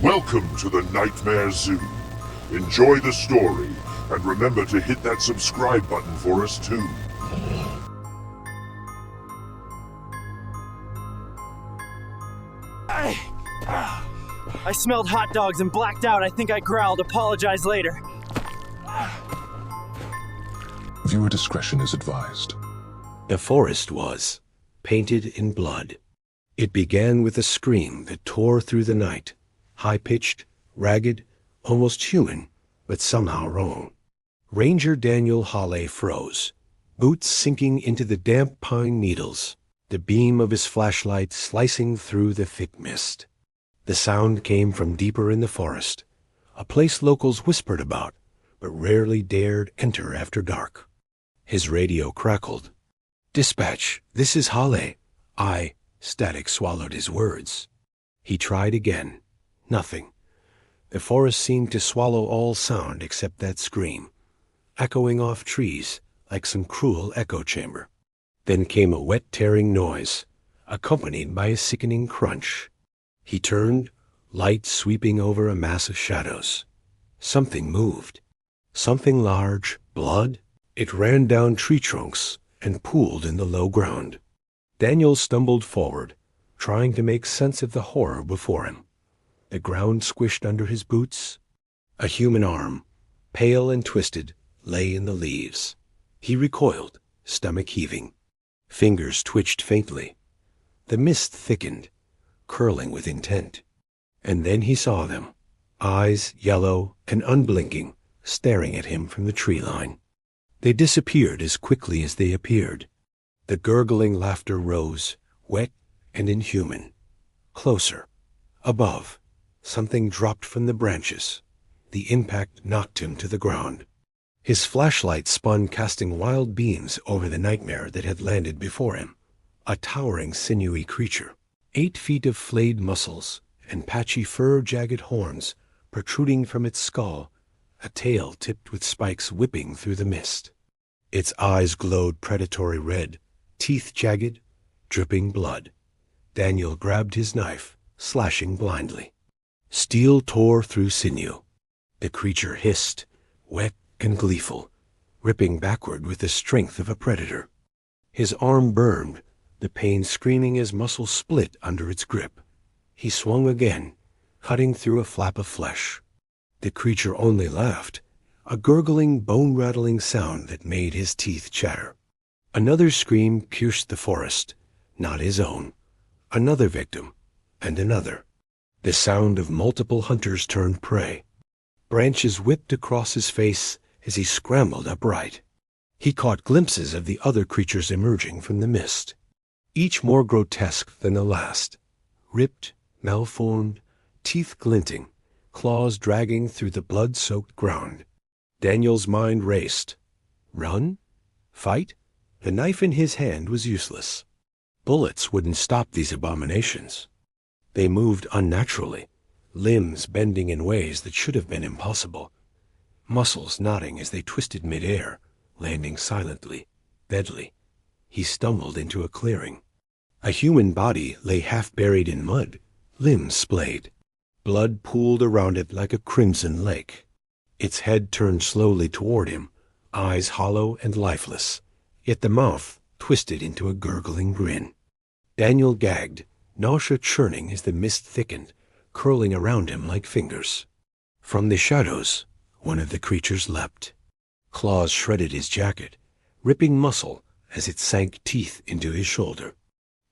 Welcome to the Nightmare Zoo. Enjoy the story, and remember to hit that subscribe button for us too. I smelled hot dogs and blacked out. I think I growled. Apologize later. Viewer discretion is advised. The forest was painted in blood. It began with a scream that tore through the night, high-pitched, ragged, almost human, but somehow wrong. Ranger Daniel Hawley froze, boots sinking into the damp pine needles, the beam of his flashlight slicing through the thick mist. The sound came from deeper in the forest, a place locals whispered about, but rarely dared enter after dark. His radio crackled. "Dispatch, this is Hawley." Static swallowed his words. He tried again. Nothing. The forest seemed to swallow all sound except that scream, echoing off trees like some cruel echo chamber. Then came a wet tearing noise, accompanied by a sickening crunch. He turned, light sweeping over a mass of shadows. Something moved. Something large, blood. It ran down tree trunks and pooled in the low ground. Daniel stumbled forward, trying to make sense of the horror before him. The ground squished under his boots. A human arm, pale and twisted, lay in the leaves. He recoiled, stomach heaving. Fingers twitched faintly. The mist thickened, curling with intent. And then he saw them, eyes yellow and unblinking, staring at him from the tree line. They disappeared as quickly as they appeared. The gurgling laughter rose, wet and inhuman. Closer. Above. Something dropped from the branches. The impact knocked him to the ground. His flashlight spun, casting wild beams over the nightmare that had landed before him. A towering, sinewy creature. 8 feet of flayed muscles and patchy fur-jagged horns protruding from its skull, a tail tipped with spikes whipping through the mist. Its eyes glowed predatory red, teeth jagged, dripping blood. Daniel grabbed his knife, slashing blindly. Steel tore through sinew. The creature hissed, wet and gleeful, ripping backward with the strength of a predator. His arm burned, the pain screaming as muscles split under its grip. He swung again, cutting through a flap of flesh. The creature only laughed, a gurgling, bone-rattling sound that made his teeth chatter. Another scream pierced the forest, not his own. Another victim, and another. The sound of multiple hunters turned prey. Branches whipped across his face as he scrambled upright. He caught glimpses of the other creatures emerging from the mist, each more grotesque than the last. Ripped, malformed, teeth glinting, claws dragging through the blood-soaked ground. Daniel's mind raced. Run? Fight? The knife in his hand was useless. Bullets wouldn't stop these abominations. They moved unnaturally, limbs bending in ways that should have been impossible, muscles knotting as they twisted mid-air, landing silently, deadly. He stumbled into a clearing. A human body lay half buried in mud, limbs splayed. Blood pooled around it like a crimson lake. Its head turned slowly toward him, eyes hollow and lifeless, yet the mouth twisted into a gurgling grin. Daniel gagged, nausea churning as the mist thickened, curling around him like fingers. From the shadows, one of the creatures leapt. Claws shredded his jacket, ripping muscle as it sank teeth into his shoulder.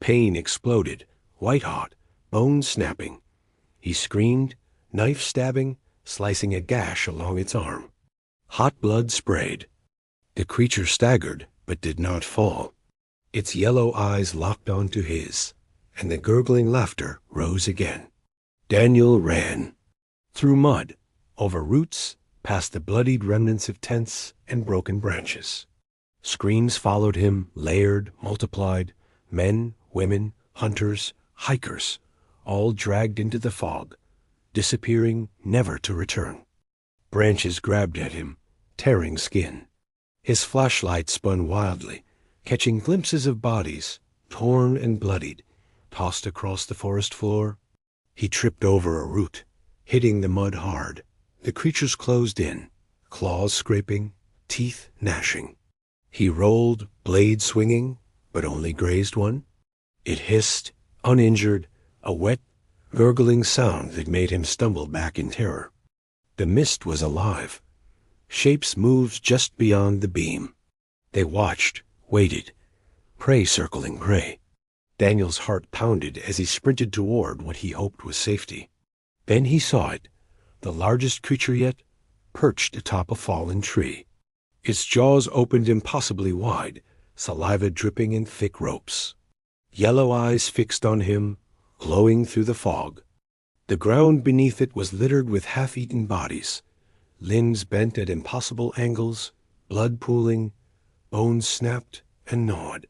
Pain exploded, white-hot, bone snapping. He screamed, knife stabbing, slicing a gash along its arm. Hot blood sprayed. The creature staggered, but did not fall. Its yellow eyes locked onto his, and the gurgling laughter rose again. Daniel ran. Through mud, over roots, past the bloodied remnants of tents and broken branches. Screams followed him, layered, multiplied. Men, women, hunters, hikers, all dragged into the fog, disappearing never to return. Branches grabbed at him, tearing skin. His flashlight spun wildly, catching glimpses of bodies, torn and bloodied, tossed across the forest floor. He tripped over a root, hitting the mud hard. The creatures closed in, claws scraping, teeth gnashing. He rolled, blade swinging, but only grazed one. It hissed, uninjured, a wet, gurgling sound that made him stumble back in terror. The mist was alive. Shapes moved just beyond the beam. They watched, waited, prey circling prey. Daniel's heart pounded as he sprinted toward what he hoped was safety. Then he saw it, the largest creature yet, perched atop a fallen tree. Its jaws opened impossibly wide, saliva dripping in thick ropes. Yellow eyes fixed on him, glowing through the fog. The ground beneath it was littered with half-eaten bodies, limbs bent at impossible angles, blood pooling, bones snapped and gnawed.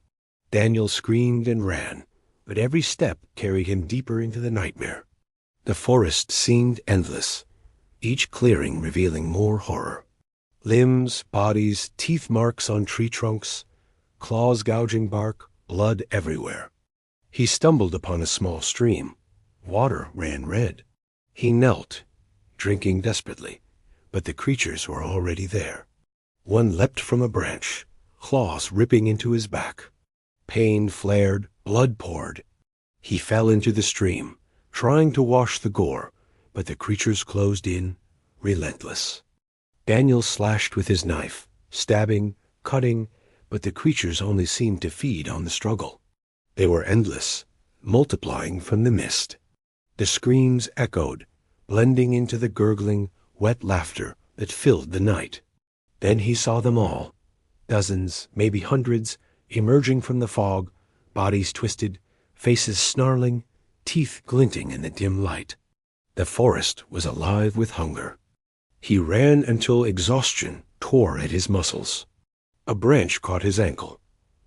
Daniel screamed and ran, but every step carried him deeper into the nightmare. The forest seemed endless, each clearing revealing more horror. Limbs, bodies, teeth marks on tree trunks, claws gouging bark, blood everywhere. He stumbled upon a small stream. Water ran red. He knelt, drinking desperately, but the creatures were already there. One leapt from a branch, claws ripping into his back. Pain flared, blood poured. He fell into the stream, trying to wash the gore, but the creatures closed in, relentless. Daniel slashed with his knife, stabbing, cutting, but the creatures only seemed to feed on the struggle. They were endless, multiplying from the mist. The screams echoed, blending into the gurgling, wet laughter that filled the night. Then he saw them all, dozens, maybe hundreds, emerging from the fog, bodies twisted, faces snarling, teeth glinting in the dim light. The forest was alive with hunger. He ran until exhaustion tore at his muscles. A branch caught his ankle.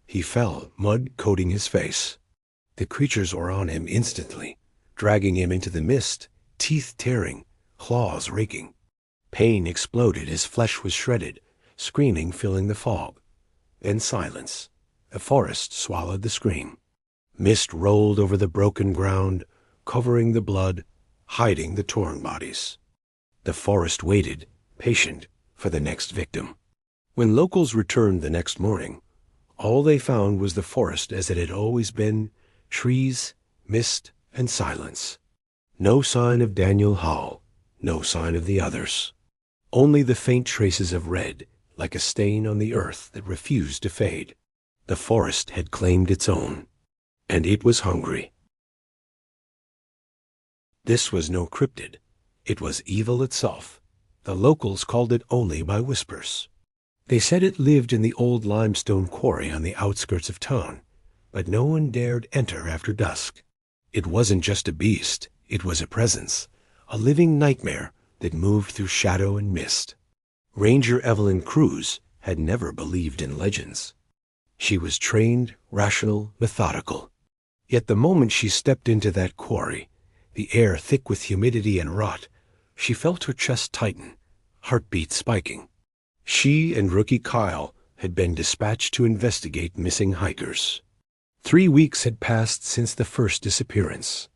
He fell, mud coating his face. The creatures were on him instantly, dragging him into the mist, teeth tearing, claws raking. Pain exploded as flesh was shredded, screaming filling the fog. Then silence. The forest swallowed the scream. Mist rolled over the broken ground, covering the blood, hiding the torn bodies. The forest waited, patient, for the next victim. When locals returned the next morning, all they found was the forest as it had always been, trees, mist, and silence. No sign of Daniel Hall, no sign of the others. Only the faint traces of red, like a stain on the earth that refused to fade. The forest had claimed its own, and it was hungry. This was no cryptid. It was evil itself. The locals called it only by whispers. They said it lived in the old limestone quarry on the outskirts of town, but no one dared enter after dusk. It wasn't just a beast, it was a presence, a living nightmare that moved through shadow and mist. Ranger Evelyn Cruz had never believed in legends. She was trained, rational, methodical. Yet the moment she stepped into that quarry, the air thick with humidity and rot, she felt her chest tighten, heartbeat spiking. She and rookie Kyle had been dispatched to investigate missing hikers. 3 weeks had passed since the first disappearance.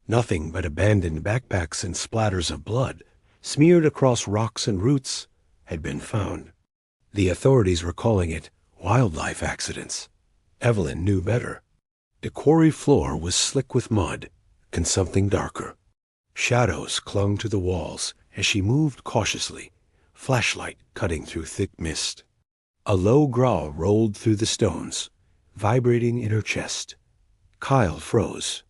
Nothing but abandoned backpacks and splatters of blood, smeared across rocks and roots, had been found. The authorities were calling it wildlife accidents. Evelyn knew better. The quarry floor was slick with mud and something darker. Shadows clung to the walls as she moved cautiously, flashlight cutting through thick mist. A low growl rolled through the stones, vibrating in her chest. Kyle froze.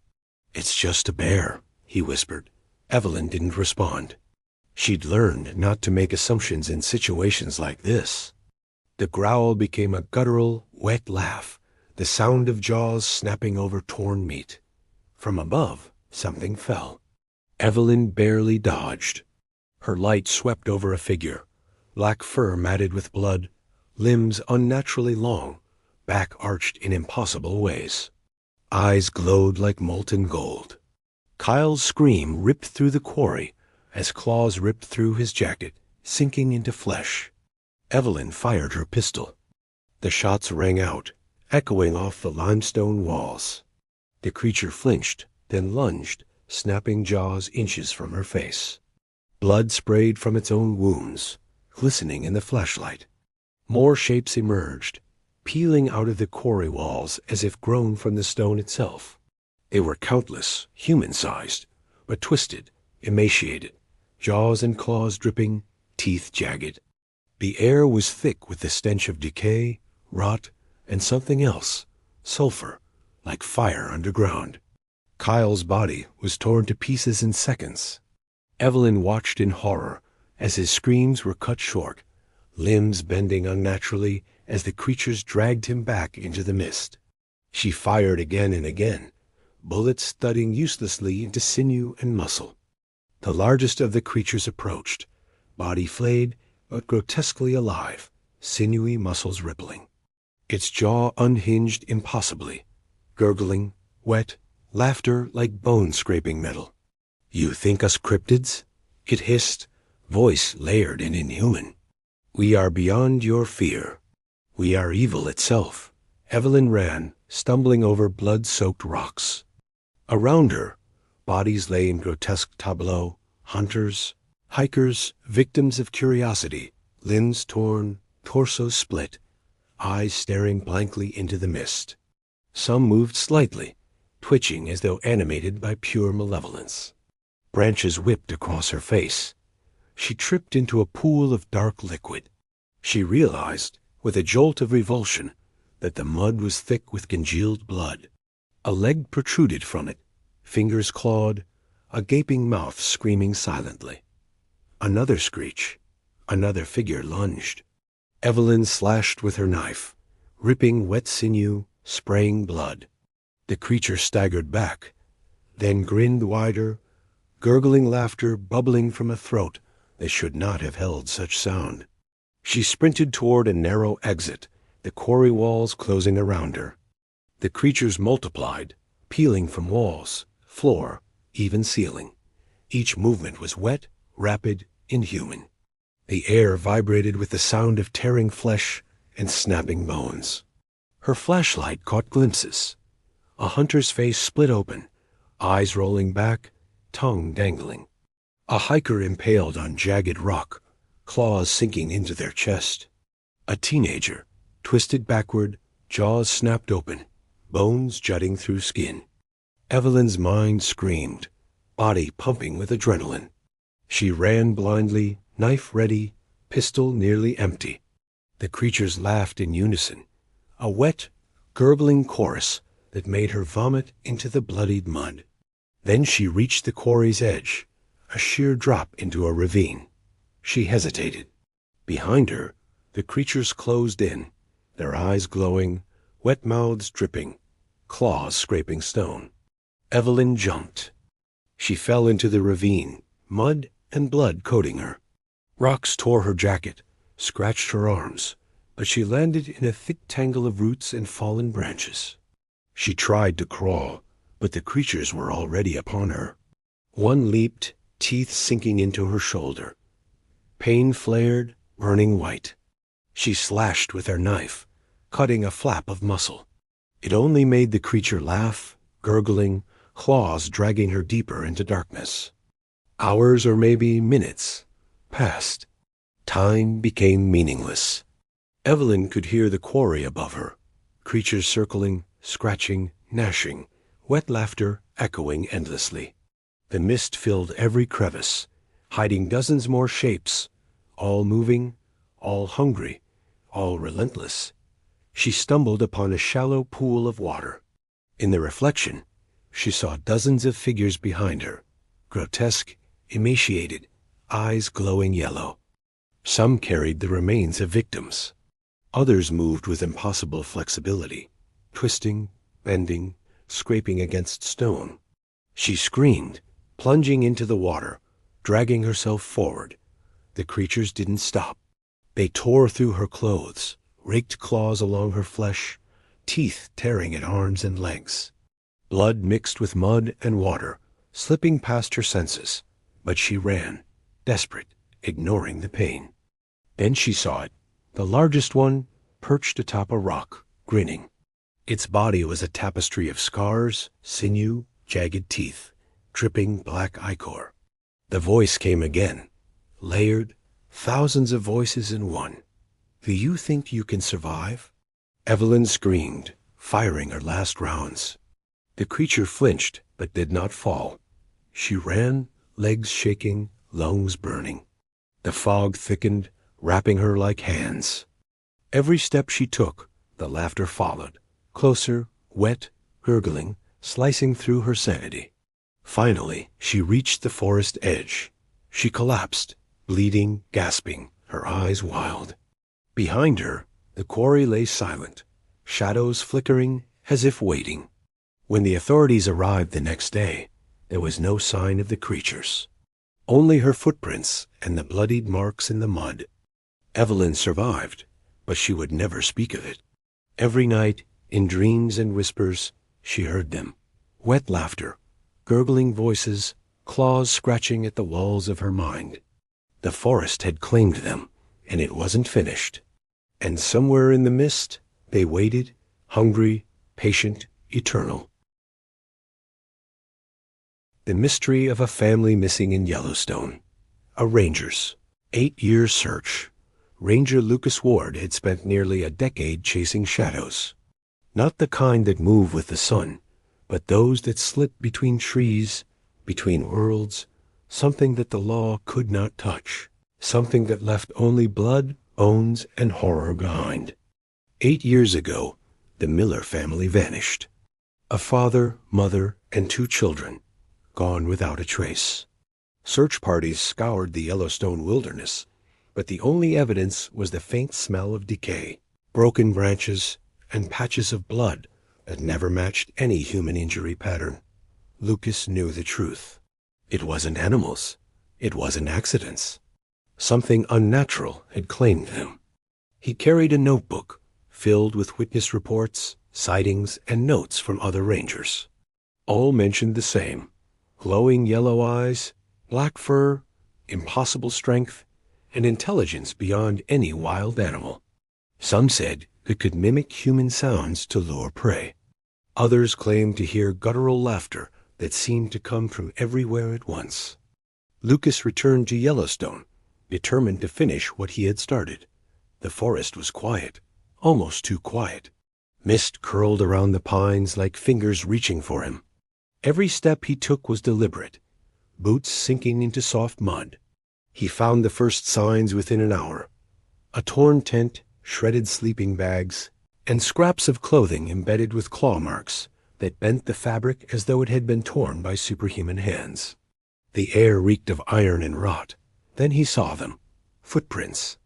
"It's just a bear," he whispered. Evelyn didn't respond. She'd learned not to make assumptions in situations like this. The growl became a guttural, wet laugh, the sound of jaws snapping over torn meat. From above, something fell. Evelyn barely dodged. Her light swept over a figure, black fur matted with blood, limbs unnaturally long, back arched in impossible ways. Eyes glowed like molten gold. Kyle's scream ripped through the quarry as claws ripped through his jacket, sinking into flesh. Evelyn fired her pistol. The shots rang out, echoing off the limestone walls. The creature flinched, then lunged, snapping jaws inches from her face. Blood sprayed from its own wounds, glistening in the flashlight. More shapes emerged, peeling out of the quarry walls as if grown from the stone itself. They were countless, human-sized, but twisted, emaciated, jaws and claws dripping, teeth jagged. The air was thick with the stench of decay, rot, and something else, sulfur, like fire underground. Kyle's body was torn to pieces in seconds. Evelyn watched in horror as his screams were cut short, limbs bending unnaturally as the creatures dragged him back into the mist. She fired again and again, bullets thudding uselessly into sinew and muscle. The largest of the creatures approached, body flayed but grotesquely alive, sinewy muscles rippling. Its jaw unhinged impossibly, gurgling, wet, laughter like bone-scraping metal. "You think us cryptids?" It hissed, voice layered and inhuman. "We are beyond your fear. We are evil itself." Evelyn ran, stumbling over blood-soaked rocks. Around her, bodies lay in grotesque tableau, hunters, hikers, victims of curiosity, limbs torn, torsos split, eyes staring blankly into the mist. Some moved slightly, twitching as though animated by pure malevolence. Branches whipped across her face. She tripped into a pool of dark liquid. She realized, with a jolt of revulsion, that the mud was thick with congealed blood. A leg protruded from it, fingers clawed, a gaping mouth screaming silently. Another screech. Another figure lunged. Evelyn slashed with her knife, ripping wet sinew, spraying blood. The creature staggered back, then grinned wider, gurgling laughter bubbling from a throat that should not have held such sound. She sprinted toward a narrow exit, the quarry walls closing around her. The creatures multiplied, peeling from walls, floor, even ceiling. Each movement was wet, rapid, inhuman. The air vibrated with the sound of tearing flesh and snapping bones. Her flashlight caught glimpses. A hunter's face split open, eyes rolling back, tongue dangling. A hiker impaled on jagged rock, claws sinking into their chest. A teenager, twisted backward, jaws snapped open, bones jutting through skin. Evelyn's mind screamed, body pumping with adrenaline. She ran blindly, knife ready, pistol nearly empty. The creatures laughed in unison, a wet, gurgling chorus that made her vomit into the bloodied mud. Then she reached the quarry's edge, a sheer drop into a ravine. She hesitated. Behind her, the creatures closed in, their eyes glowing, wet mouths dripping, claws scraping stone. Evelyn jumped. She fell into the ravine, mud and blood coating her. Rocks tore her jacket, scratched her arms, but she landed in a thick tangle of roots and fallen branches. She tried to crawl, but the creatures were already upon her. One leaped, teeth sinking into her shoulder. Pain flared, burning white. She slashed with her knife, cutting a flap of muscle. It only made the creature laugh, gurgling, claws dragging her deeper into darkness. Hours or maybe minutes passed. Time became meaningless. Evelyn could hear the quarry above her, creatures circling, scratching, gnashing, wet laughter echoing endlessly. The mist filled every crevice, hiding dozens more shapes, all moving, all hungry, all relentless. She stumbled upon a shallow pool of water. In the reflection, she saw dozens of figures behind her, grotesque, emaciated, eyes glowing yellow. Some carried the remains of victims. Others moved with impossible flexibility, twisting, bending, scraping against stone. She screamed, plunging into the water, dragging herself forward. The creatures didn't stop. They tore through her clothes, raked claws along her flesh, teeth tearing at arms and legs. Blood mixed with mud and water, slipping past her senses, but she ran, desperate, ignoring the pain. Then she saw it, the largest one, perched atop a rock, grinning. Its body was a tapestry of scars, sinew, jagged teeth, dripping black ichor. The voice came again, layered, thousands of voices in one. Do you think you can survive? Evelyn screamed, firing her last rounds. The creature flinched, but did not fall. She ran, legs shaking, lungs burning. The fog thickened, wrapping her like hands. Every step she took, the laughter followed, closer, wet, gurgling, slicing through her sanity. Finally, she reached the forest edge. She collapsed, bleeding, gasping, her eyes wild. Behind her, the quarry lay silent, shadows flickering as if waiting. When the authorities arrived the next day, there was no sign of the creatures. Only her footprints and the bloodied marks in the mud. Evelyn survived, but she would never speak of it. Every night, in dreams and whispers, she heard them. Wet laughter, gurgling voices, claws scratching at the walls of her mind. The forest had claimed them, and it wasn't finished. And somewhere in the mist, they waited, hungry, patient, eternal. The mystery of a family missing in Yellowstone. A ranger's 8-year search. Ranger Lucas Ward had spent nearly a decade chasing shadows. Not the kind that move with the sun, but those that slip between trees, between worlds, something that the law could not touch, something that left only blood, bones, and horror behind. 8 years ago, the Miller family vanished. A father, mother, and 2 children, gone without a trace. Search parties scoured the Yellowstone wilderness, but the only evidence was the faint smell of decay, broken branches, and patches of blood that never matched any human injury pattern. Lucas knew the truth. It wasn't animals. It wasn't accidents. Something unnatural had claimed them. He carried a notebook filled with witness reports, sightings, and notes from other rangers. All mentioned the same: glowing yellow eyes, black fur, impossible strength, and intelligence beyond any wild animal. Some said it could mimic human sounds to lure prey. Others claimed to hear guttural laughter that seemed to come from everywhere at once. Lucas returned to Yellowstone, determined to finish what he had started. The forest was quiet, almost too quiet. Mist curled around the pines like fingers reaching for him. Every step he took was deliberate, boots sinking into soft mud. He found the first signs within an hour: a torn tent, shredded sleeping bags, and scraps of clothing embedded with claw marks that bent the fabric as though it had been torn by superhuman hands. The air reeked of iron and rot. Then he saw them. Footprints.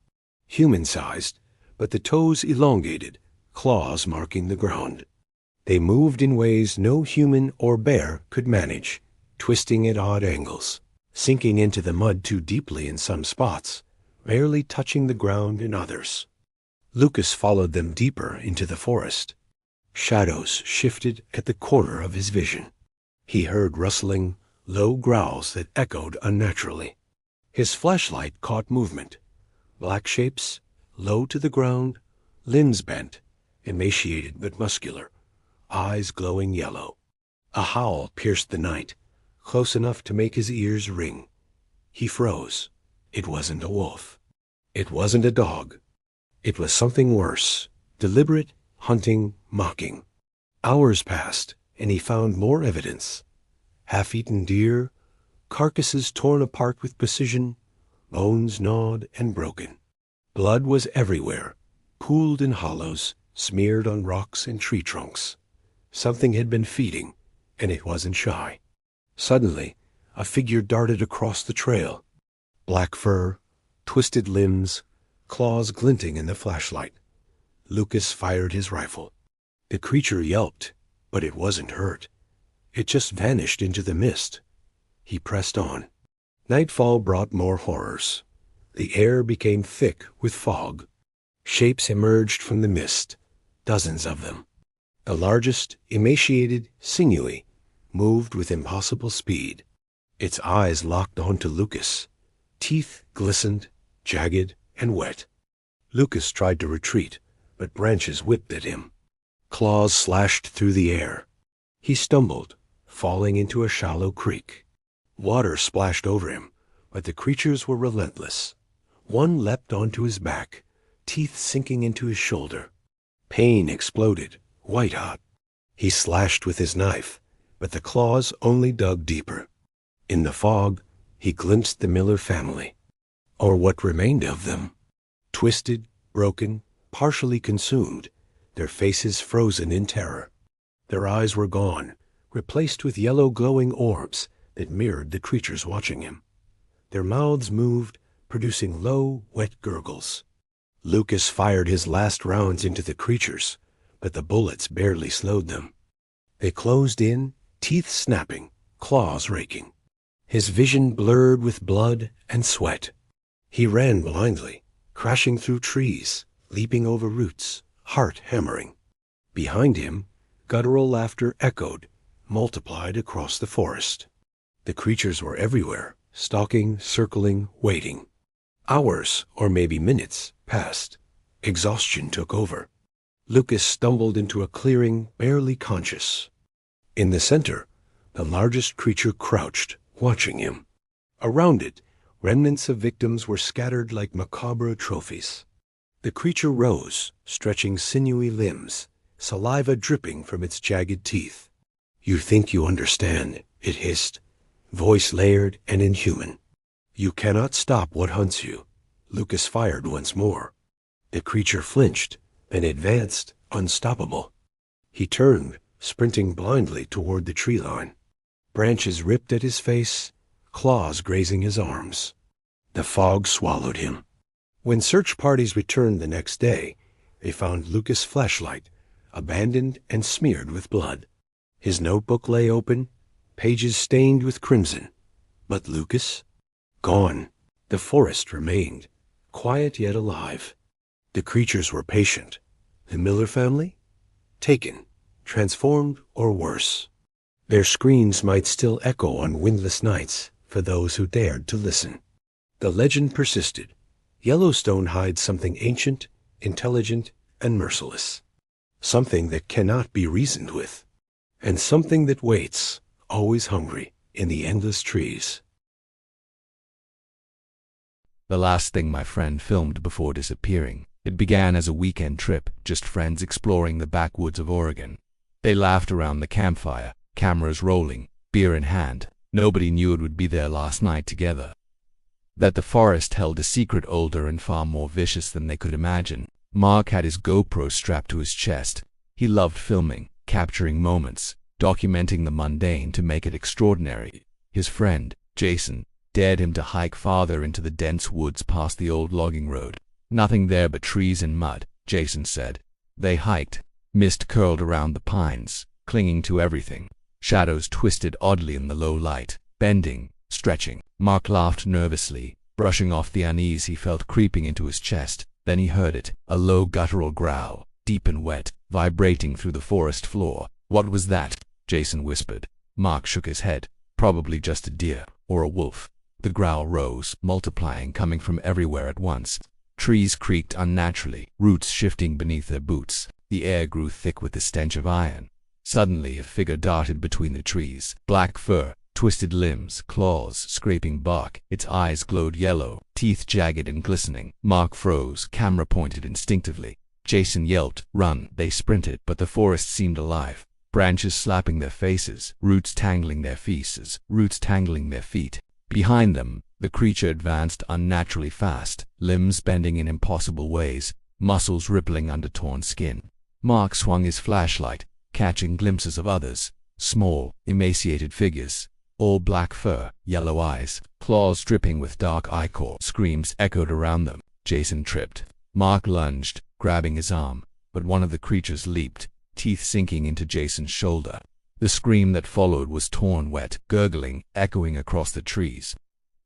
Human-sized, but the toes elongated, claws marking the ground. They moved in ways no human or bear could manage, twisting at odd angles, sinking into the mud too deeply in some spots, barely touching the ground in others. Lucas followed them deeper into the forest. Shadows shifted at the corner of his vision. He heard rustling, low growls that echoed unnaturally. His flashlight caught movement. Black shapes, low to the ground, limbs bent, emaciated but muscular, eyes glowing yellow. A howl pierced the night, close enough to make his ears ring. He froze. It wasn't a wolf. It wasn't a dog. It was something worse, deliberate, hunting, mocking. Hours passed, and he found more evidence. Half-eaten deer, carcasses torn apart with precision, bones gnawed and broken. Blood was everywhere, pooled in hollows, smeared on rocks and tree trunks. Something had been feeding, and it wasn't shy. Suddenly, a figure darted across the trail. Black fur, twisted limbs, claws glinting in the flashlight. Lucas fired his rifle. The creature yelped, but it wasn't hurt. It just vanished into the mist. He pressed on. Nightfall brought more horrors. The air became thick with fog. Shapes emerged from the mist, dozens of them. The largest, emaciated, sinewy, moved with impossible speed. Its eyes locked onto Lucas. Teeth glistened, jagged, and wet. Lucas tried to retreat, but branches whipped at him. Claws slashed through the air. He stumbled, falling into a shallow creek. Water splashed over him, But the creatures were relentless. One leapt onto his back, teeth sinking into his shoulder. Pain exploded, white-hot. He slashed with his knife, but the claws only dug deeper. In the fog, he glimpsed the Miller family, or what remained of them. Twisted, broken, partially consumed, their faces frozen in terror. Their eyes were gone, replaced with yellow glowing orbs that mirrored the creatures watching him. Their mouths moved, producing low, wet gurgles. Lucas fired his last rounds into the creatures, but the bullets barely slowed them. They closed in, teeth snapping, claws raking. His vision blurred with blood and sweat. He ran blindly, crashing through trees, leaping over roots, heart hammering. Behind him, guttural laughter echoed, multiplied across the forest. The creatures were everywhere, stalking, circling, waiting. Hours, or maybe minutes, passed. Exhaustion took over. Lucas stumbled into a clearing, barely conscious. In the center, the largest creature crouched, watching him. Around it, remnants of victims were scattered like macabre trophies. The creature rose, stretching sinewy limbs, saliva dripping from its jagged teeth. "You think you understand," it hissed, voice layered and inhuman. "You cannot stop what hunts you." Lucas fired once more. The creature flinched, then advanced, unstoppable. He turned, sprinting blindly toward the tree line. Branches ripped at his face, claws grazing his arms. The fog swallowed him. When search parties returned the next day, they found Lucas' flashlight, abandoned and smeared with blood. His notebook lay open, pages stained with crimson. But Lucas? Gone. The forest remained, quiet yet alive. The creatures were patient. The Miller family? Taken, transformed, or worse. Their screams might still echo on windless nights for those who dared to listen. The legend persisted. Yellowstone hides something ancient, intelligent, and merciless. Something that cannot be reasoned with. And something that waits, always hungry, in the endless trees. The last thing my friend filmed before disappearing. It began as a weekend trip, just friends exploring the backwoods of Oregon. They laughed around the campfire, cameras rolling, beer in hand. Nobody knew it would be their last night together. That the forest held a secret older and far more vicious than they could imagine. Mark had his GoPro strapped to his chest. He loved filming, capturing moments, documenting the mundane to make it extraordinary. His friend, Jason, dared him to hike farther into the dense woods past the old logging road. Nothing there but trees and mud, Jason said. They hiked. Mist curled around the pines, clinging to everything. Shadows twisted oddly in the low light, bending, stretching. Mark laughed nervously, brushing off the unease he felt creeping into his chest. Then he heard it, a low guttural growl, deep and wet, vibrating through the forest floor. "What was that?" Jason whispered. Mark shook his head. "Probably just a deer, or a wolf." The growl rose, multiplying, coming from everywhere at once. Trees creaked unnaturally, roots shifting beneath their boots. The air grew thick with the stench of iron. Suddenly a figure darted between the trees. Black fur, twisted limbs, claws scraping bark. Its eyes glowed yellow, teeth jagged and glistening. Mark froze, camera pointed instinctively. Jason yelped, "Run!" They sprinted, but the forest seemed alive. Branches slapping their faces, roots tangling their feet. Behind them, the creature advanced unnaturally fast, limbs bending in impossible ways, muscles rippling under torn skin. Mark swung his flashlight, catching glimpses of others, small, emaciated figures, all black fur, yellow eyes, claws dripping with dark ichor. Screams echoed around them. Jason tripped. Mark lunged, grabbing his arm, but one of the creatures leaped, teeth sinking into Jason's shoulder. The scream that followed was torn, wet, gurgling, echoing across the trees.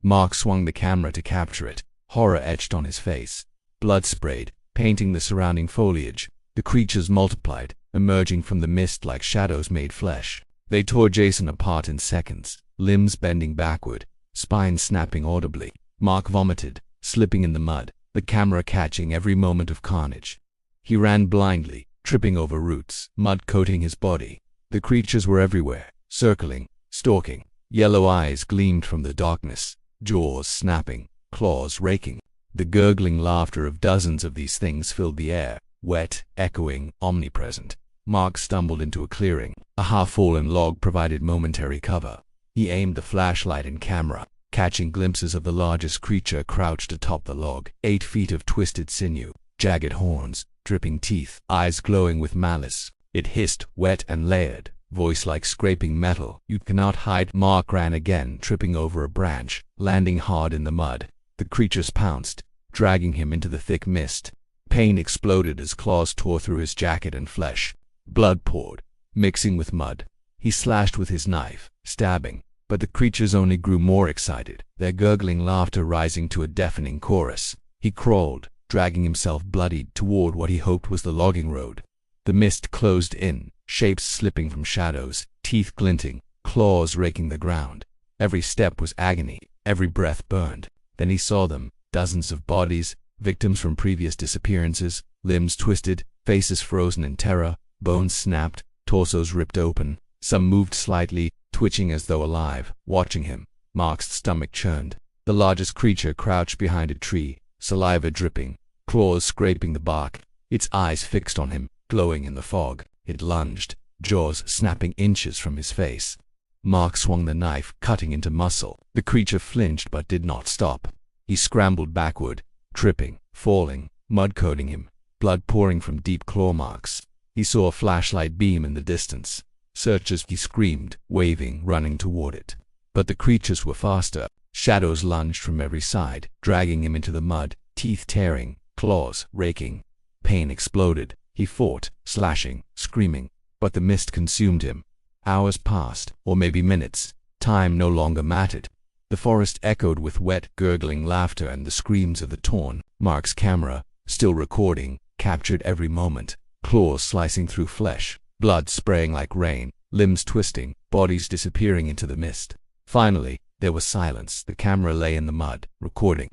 Mark swung the camera to capture it, horror etched on his face. Blood sprayed, painting the surrounding foliage. The creatures multiplied, emerging from the mist like shadows made flesh. They tore Jason apart in seconds, limbs bending backward, spines snapping audibly. Mark vomited, slipping in the mud, the camera catching every moment of carnage. He ran blindly, tripping over roots, mud coating his body. The creatures were everywhere, circling, stalking. Yellow eyes gleamed from the darkness. jaws snapping, claws raking. The gurgling laughter of dozens of these things filled the air, wet, echoing, omnipresent. Mark stumbled into a clearing. A half-fallen log provided momentary cover. He aimed the flashlight and camera, catching glimpses of the largest creature crouched atop the log. 8 feet of twisted sinew, jagged horns, dripping teeth, eyes glowing with malice. It hissed, wet and layered, voice like scraping metal. "You cannot hide." Mark ran again, tripping over a branch, landing hard in the mud. The creatures pounced, dragging him into the thick mist. Pain exploded as claws tore through his jacket and flesh. Blood poured, mixing with mud. He slashed with his knife, stabbing, but the creatures only grew more excited, their gurgling laughter rising to a deafening chorus. He crawled, dragging himself bloodied toward what he hoped was the logging road. The mist closed in, shapes slipping from shadows, teeth glinting, claws raking the ground. Every step was agony, every breath burned. Then he saw them, dozens of bodies, victims from previous disappearances, limbs twisted, faces frozen in terror, bones snapped, torsos ripped open. Some moved slightly, twitching as though alive. Watching him, Mark's stomach churned. The largest creature crouched behind a tree, saliva dripping, claws scraping the bark, its eyes fixed on him, glowing in the fog. It lunged, jaws snapping inches from his face. Mark swung the knife, cutting into muscle. The creature flinched but did not stop. He scrambled backward, tripping, falling, mud coating him, blood pouring from deep claw marks. He saw a flashlight beam in the distance. Searchers, he screamed, waving, running toward it. But the creatures were faster. Shadows lunged from every side, dragging him into the mud, teeth tearing, claws raking. Pain exploded. He fought, slashing, screaming, but the mist consumed him. Hours passed, or maybe minutes. Time no longer mattered. The forest echoed with wet, gurgling laughter and the screams of the torn. Mark's camera, still recording, captured every moment. Claws slicing through flesh, blood spraying like rain, limbs twisting, bodies disappearing into the mist. Finally, there was silence. The camera lay in the mud, recording.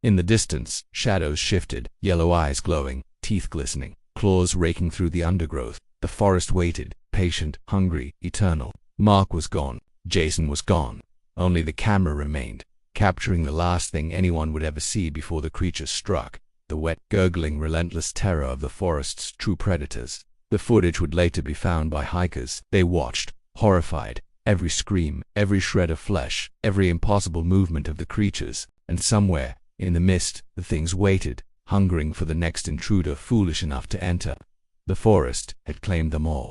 In the distance, shadows shifted, yellow eyes glowing, teeth glistening, claws raking through the undergrowth. The forest waited, patient, hungry, eternal. Mark was gone. Jason was gone. Only the camera remained, capturing the last thing anyone would ever see before the creatures struck. The wet, gurgling, relentless terror of the forest's true predators. The footage would later be found by hikers. They watched, horrified, every scream, every shred of flesh, every impossible movement of the creatures. And somewhere, in the mist, the things waited, hungering for the next intruder foolish enough to enter. The forest had claimed them all.